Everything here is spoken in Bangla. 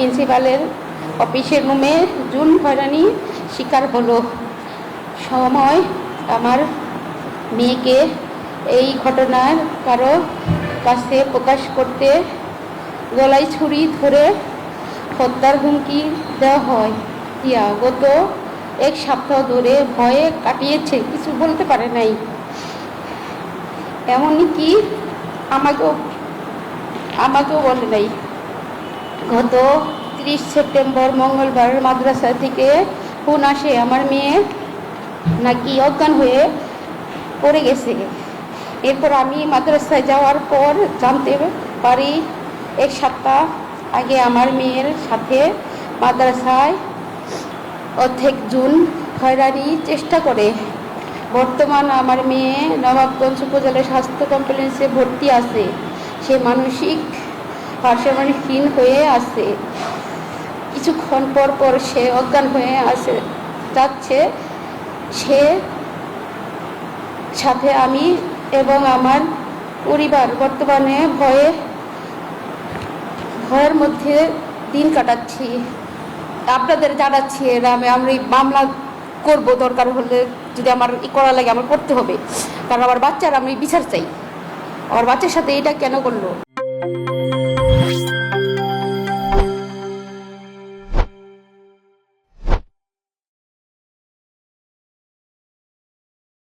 প্রিন্সিপালের অফিসের রুমে জুন হয়রানি শিকার হলো সময় আমার মেয়েকে এই ঘটনার কারো কাছে প্রকাশ করতে গলায় ছুরি ধরে হত্যার হুমকি দেওয়া হয়। গত এক সপ্তাহ ধরে ভয়ে কাটিয়েছে, কিছু বলতে পারে নাই। এমনকি আমাকেও বলে নাই। গত 30 সেপ্টেম্বর মঙ্গলবার মাদ্রাসা থেকে ফোন আসে আমার মেয়ে নাকি অজ্ঞান হয়ে পড়ে গেছে। এরপর আমি মাদ্রাসায় যাওয়ার পর জানতে পারি এক সপ্তাহ আগে আমার মেয়ের সাথে মাদ্রাসায় অর্ধেক জুন হয়রানির চেষ্টা করে। বর্তমান আমার মেয়ে নবাবগঞ্জ উপজেলা স্বাস্থ্য কমপ্লেক্সে ভর্তি আছে। সে মানসিক ভারসাম্যহীন হয়ে আছে। কিছুক্ষণ পর পর সে অজ্ঞান হয়ে যাচ্ছে। সে সাথে আমি এবং আমার পরিবার বর্তমানে ভয়ের মধ্যে দিন কাটাচ্ছি। আপনাদের জানাচ্ছি আমি মামলা করব, দরকার হলে যদি আমার করা লাগে আমার করতে হবে, কারণ আমার বাচ্চার আমি বিচার চাই। আমার বাচ্চার সাথে এটা কেন করলো?